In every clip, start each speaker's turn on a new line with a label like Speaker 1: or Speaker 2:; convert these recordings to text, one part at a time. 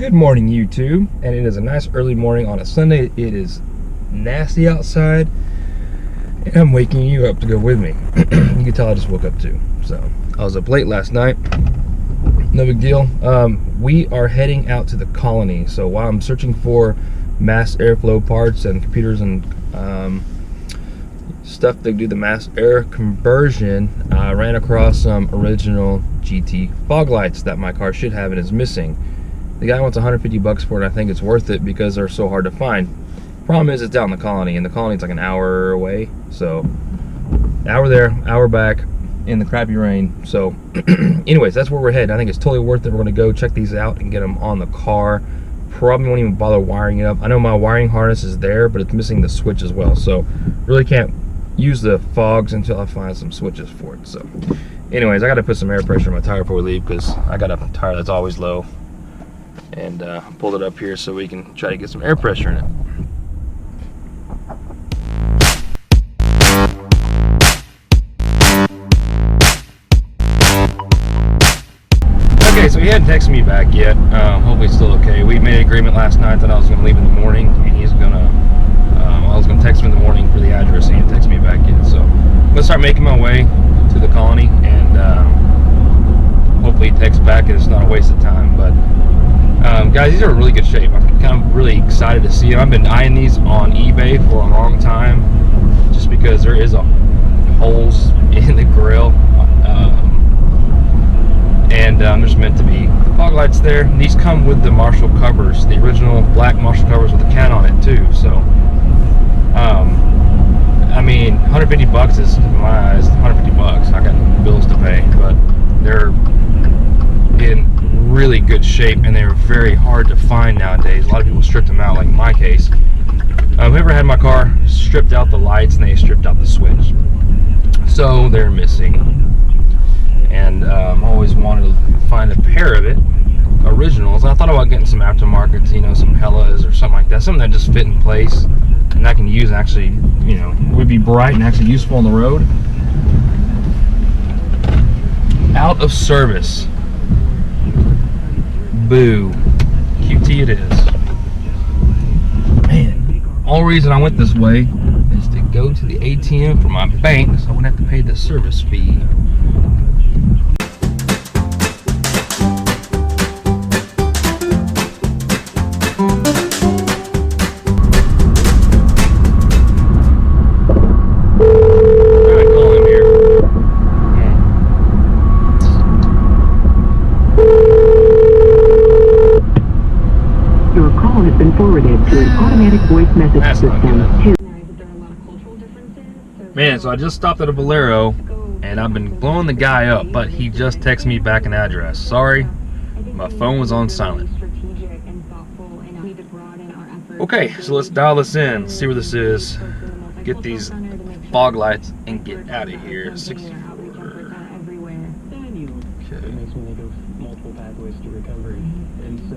Speaker 1: Good morning, YouTube, and it is a nice early morning on a Sunday. It is nasty outside, and I'm waking you up to go with me. You can tell I just woke up too. So I was up late last night. No big deal. We are heading out to the colony. So while I'm searching for mass airflow parts and computers and stuff that do the mass air conversion, I ran across some original GT fog lights that my car should have and is missing. The guy wants 150 bucks for it, and I think it's worth it because they're so hard to find. Problem is, it's down in the colony, and the colony's like an hour away. So, hour there, hour back in the crappy rain. So, anyways, that's where we're headed. I think it's totally worth it. We're going to go check these out and get them on the car. Probably won't even bother wiring it up. I know my wiring harness is there, but it's missing the switch as well. So, really can't use the fogs until I find some switches for it. So, anyways, I got to put some air pressure in my tire before we leave because I got a tire that's always low. And pulled it up here so we can try to get some air pressure in it. Okay, so he hadn't texted me back yet. Hopefully it's still okay. We made an agreement last night that I was going to leave in the morning, and he's going to, I was going to text him in the morning for the address, and he didn't text me back yet. So I'm going to start making my way to the colony, and hopefully he texts back and it's not a waste of time. But guys, these are in really good shape. I'm kind of really excited to see them. I've been eyeing these on eBay for a long time just because there is holes in the grill. And there's meant to be fog lights there. And these come with the Marchal covers, the original black Marchal covers with a can on it too. So, I mean, 150 bucks is, in my eyes, 150 bucks. I got bills to pay, but they're in really good shape, and they're very hard to find nowadays. A lot of people strip them out, like in my case. Whoever had my car stripped out the lights and they stripped out the switch, so they're missing. And always wanted to find a pair of it, originals. I thought about getting some aftermarkets, you know, some Hellas or something like that, something that just fit in place and I can use, actually, you know, would be bright and actually useful on the road. Out of service. Boo. QT it is. Man, all reason I went this way is to go to the ATM for my bank, so I wouldn't have to pay the service fee.
Speaker 2: Been forwarded to an automatic voice message system.
Speaker 1: Man, so I just stopped at a Bolero and I've been blowing the guy up, but he just texted me back an address. Sorry, my phone was on silent. Okay, so let's dial this in, see where this is, get these fog lights and get out of here. 64. Okay. Multiple pathways to recovery, and so.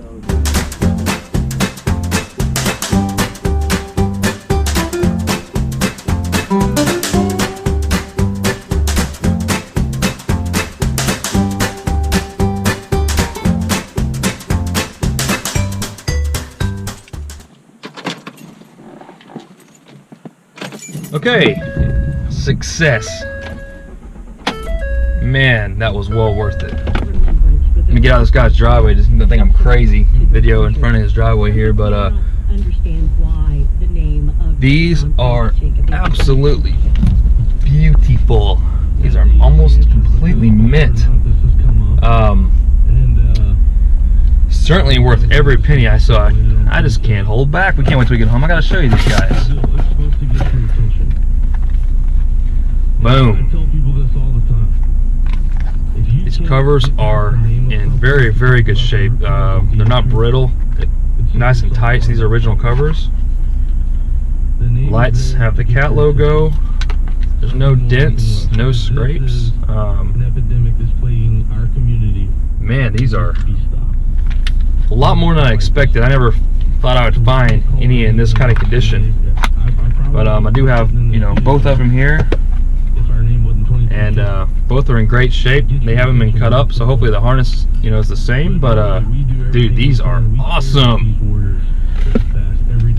Speaker 1: Okay, success. Man, that was well worth it. Let me get out of this guy's driveway. Just don't think I'm crazy. Video in front of his driveway here, but these are absolutely beautiful. These are almost completely mint. Certainly worth every penny I saw. I just can't hold back. We can't wait till we get home. I gotta show you these guys. Boom. These covers are in very, very good shape. They're not brittle. They're nice and tight. These are original covers. Lights have the cat logo. There's no dents, no scrapes. Man, these are a lot more than I expected. I never thought I would find any in this kind of condition. But I do have, you know, both of them here. and both are in great shape. They haven't been cut up, so hopefully the harness, is the same. But dude, these are awesome.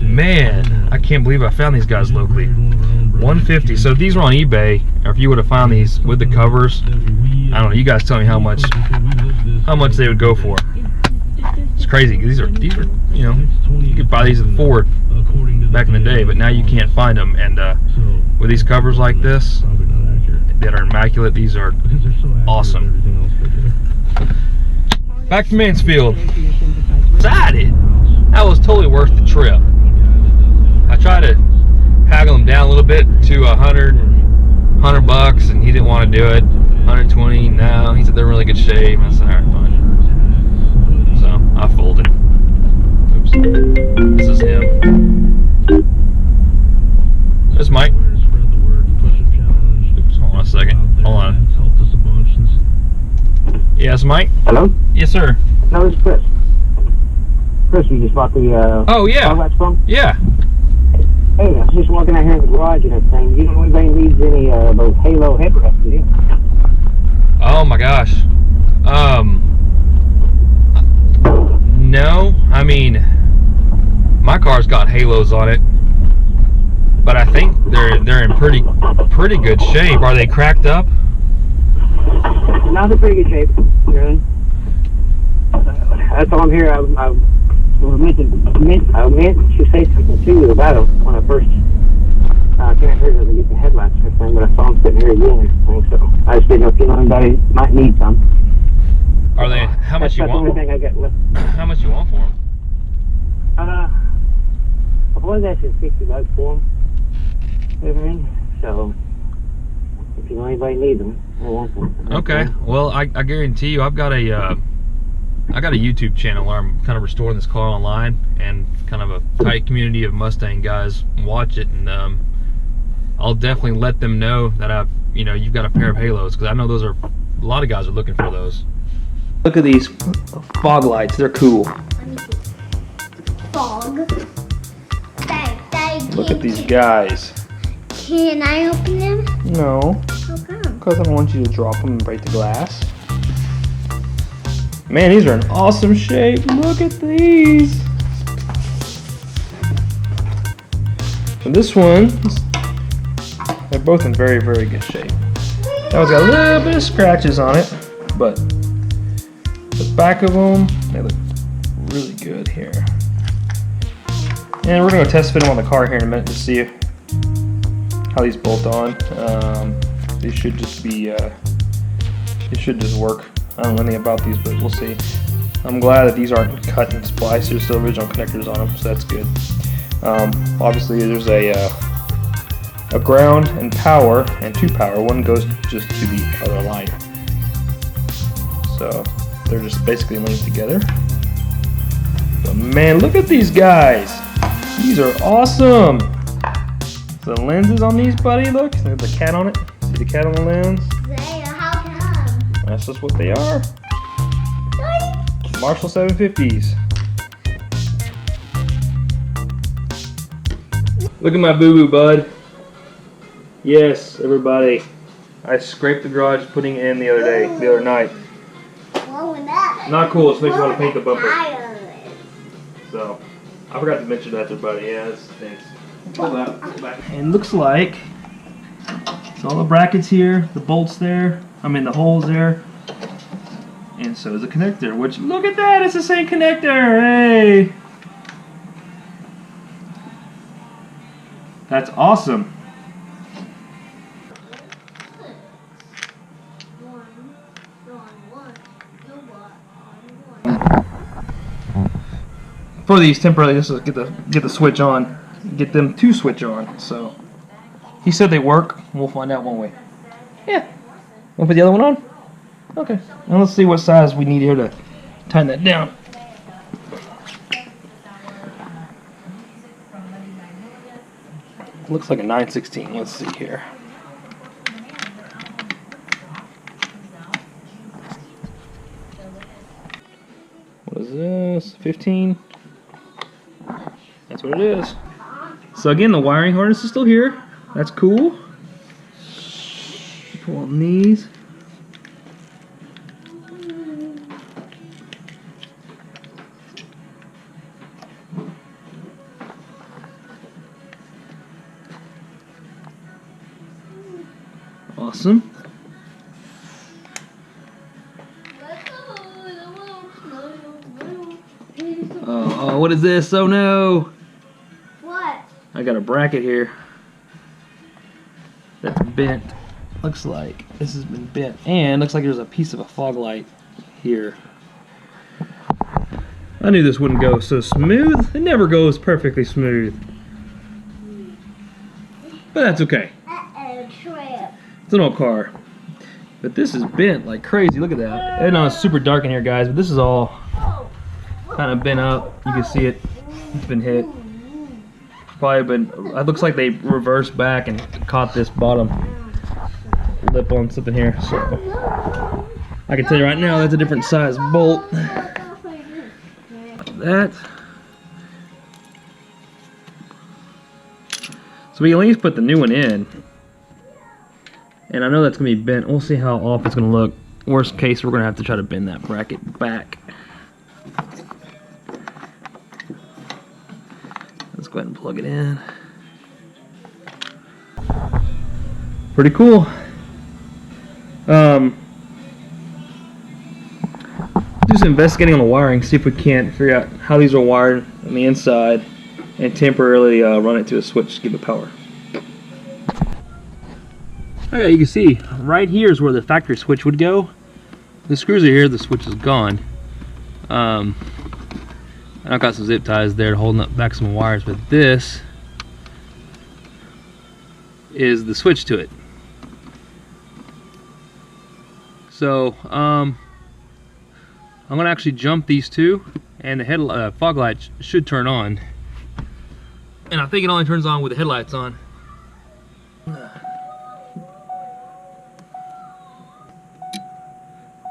Speaker 1: Man, I can't believe I found these guys locally. $150. So if these were on eBay, or if you would have found these with the covers, I don't know. You guys tell me how much they would go for. It's crazy. These are you could buy these at Ford back in the day, but now you can't find them. And with these covers like this that are immaculate, these are awesome. Back to Mansfield. Excited. That was totally worth the trip. I tried to haggle him down a little bit to $100 bucks, and he didn't want to do it. 120. No, he said they're in really good shape. I said, all right, fine. So I folded. Oops. This is him. This is Mike. Oops, hold on a second. Hold on. Yes, Mike?
Speaker 2: Hello?
Speaker 1: Yes, sir.
Speaker 2: No, it's Chris. Chris, you just bought the
Speaker 1: oh, yeah.
Speaker 2: Fog from?
Speaker 1: Yeah.
Speaker 2: Hey, I was just walking out here in the garage and everything. You don't know anybody needs any those Halo headrests, do you?
Speaker 1: Oh my gosh. No, I mean, my car's got halos on it, but I think they're in pretty good shape. Are they cracked up?
Speaker 2: No, they're pretty good shape. Really. That's all I'm here. I meant to say something to you about them when I first came out here to get the headlights and everything, but I saw them sitting here again and everything, so I just didn't know if you know anybody might need some.
Speaker 1: Are they? How much you want?
Speaker 2: That's the only thing I got left.
Speaker 1: How much you want for them?
Speaker 2: I was asking $60 for them. Everything. So if you know anybody needs them, I want them.
Speaker 1: Okay. Well, I guarantee you, I've got a YouTube channel where I'm kind of restoring this car online, and kind of a tight community of Mustang guys watch it, and I'll definitely let them know that you've got a pair of halos, because I know those are a lot of guys are looking for those. Look at these fog lights. They're cool.
Speaker 3: Fog.
Speaker 1: Look at these guys.
Speaker 3: Can I open them?
Speaker 1: No,
Speaker 3: How come?
Speaker 1: because I don't want you to drop them and break the glass. Man, these are in awesome shape. Look at these. And this one, they're both in very, very good shape. That one's got a little bit of scratches on it, but the back of them, they look really good here. And we're gonna test fit them on the car here in a minute to see how these bolt on. They should just be, they should just work. I don't know anything about these, but we'll see. I'm glad that these aren't cut and spliced. There's still original connectors on them, so that's good. Obviously, there's a ground and power, and two power. One goes just to the other line. So they're just basically linked together. But man, look at these guys. These are awesome. The lenses on these, buddy, look. There's the cat on it. See the cat on the lens?
Speaker 3: How come?
Speaker 1: That's just what they are. Marchal 750s. Look at my boo-boo, bud. Yes, everybody. I scraped the garage putting it in the other night.
Speaker 3: What was that?
Speaker 1: Not cool, it makes me want to paint the bumper.
Speaker 3: Tires.
Speaker 1: So, I forgot to mention that to everybody. Yeah, that's thanks. Pull that back. And looks like it's all the brackets here, the bolts there, the holes there, and so is the connector, which, look at that, it's the same connector, hey! That's awesome. For these temporarily, just to get the switch on, get them to switch on. So he said they work. We'll find out, won't we? Yeah. Want to put the other one on? Okay. Now let's see what size we need here to tighten that down. Looks like a 9/16. Let's see here. What is this? 15? That's what it is. So again, the wiring harness is still here. That's cool. Pull on these. Awesome. Oh, what is this? Oh no!
Speaker 3: What?
Speaker 1: I got a bracket here that's bent. Looks like this has been bent, and looks like there's a piece of a fog light here. I knew this wouldn't go so smooth. It never goes perfectly smooth, but that's okay.
Speaker 3: Uh-oh, trip.
Speaker 1: It's an old car, but this is bent like crazy. Look at that. I know it's super dark in here, guys, but this is all kind of bent up. You can see it. It's been hit. Probably been. It looks like they reversed back and caught this bottom lip on something here. So I can tell you right now, that's a different size bolt. That. So we can at least put the new one in. And I know that's gonna be bent. We'll see how off it's gonna look. Worst case, we're gonna have to try to bend that bracket back. Let's go ahead and plug it in. Pretty cool. Do some investigating on the wiring, see if we can't figure out how these are wired on the inside and temporarily run it to a switch to give it power. Okay, you can see right here is where the factory switch would go. The screws are here, the switch is gone. I've got some zip ties there holding up back some wires, but this is the switch to it. So I'm gonna actually jump these two, and the fog light should turn on. And I think it only turns on with the headlights on.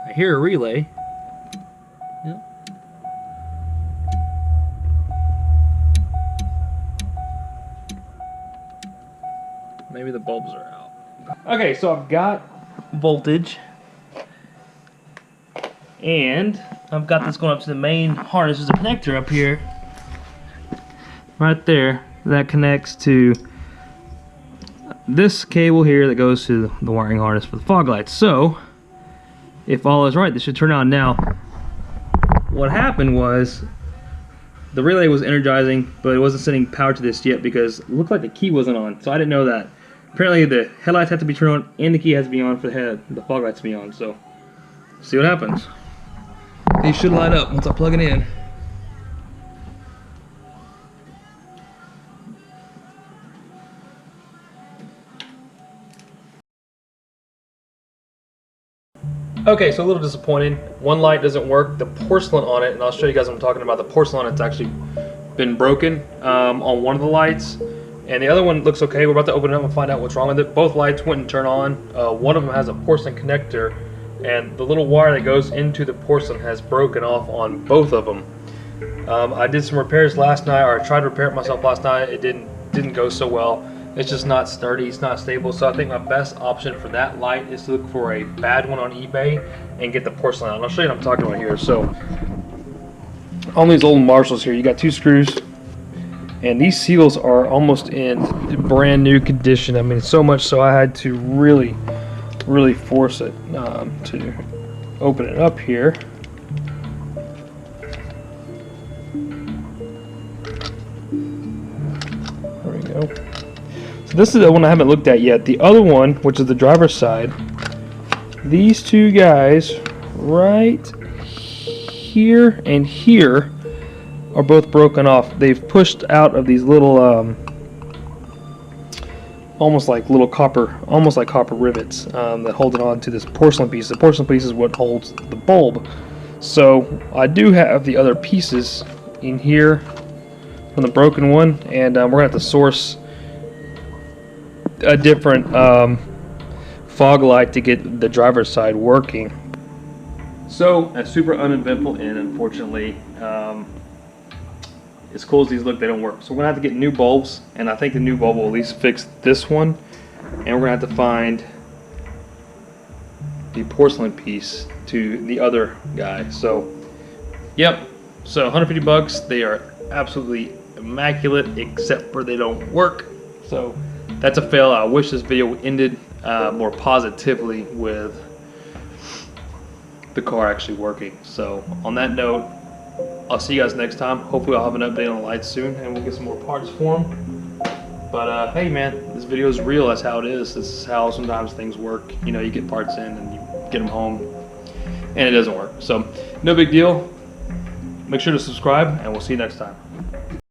Speaker 1: I hear a relay. Yep. Maybe the bulbs are out. Okay, so I've got voltage, and I've got this going up to the main harness. There's a connector up here, right there, that connects to this cable here that goes to the wiring harness for the fog lights. So if all is right, this should turn on. Now, what happened was the relay was energizing, but it wasn't sending power to this yet because it looked like the key wasn't on. So I didn't know that. Apparently the headlights have to be turned on and the key has to be on for the fog lights to be on. So see what happens. These should light up once I plug it in. Okay, so a little disappointing. One light doesn't work. The porcelain on it, and I'll show you guys what I'm talking about. The porcelain on it's actually been broken on one of the lights, and the other one looks okay. We're about to open it up and find out what's wrong with it. Both lights wouldn't turn on. One of them has a porcelain connector, and the little wire that goes into the porcelain has broken off on both of them. I did some repairs last night, or I tried to repair it myself last night. It didn't go so well. It's just not sturdy, it's not stable. So I think my best option for that light is to look for a bad one on eBay and get the porcelain out. And I'll show you what I'm talking about here. So on these old Marshalls here, you got two screws, and these seals are almost in brand new condition. I mean, so much so I had to really force it to open it up here. There we go. So this is the one I haven't looked at yet. The other one, which is the driver's side, these two guys right here and here are both broken off. They've pushed out of these little almost like copper rivets that hold it on to this porcelain piece. The porcelain piece is what holds the bulb. So I do have the other pieces in here from the broken one, and we're gonna have to source a different fog light to get the driver's side working. So a super uneventful end, unfortunately. As cool as these look, they don't work. So we're gonna have to get new bulbs, and I think the new bulb will at least fix this one. And we're gonna have to find the porcelain piece to the other guy. So, yep. So 150 bucks. They are absolutely immaculate, except for they don't work. So that's a fail. I wish this video ended more positively with the car actually working. So on that note, I'll see you guys next time. Hopefully I'll have an update on the lights soon and we'll get some more parts for them. But hey man, this video is real. That's how it is. This is how sometimes things work. You know, you get parts in and you get them home and it doesn't work. So no big deal. Make sure to subscribe and we'll see you next time.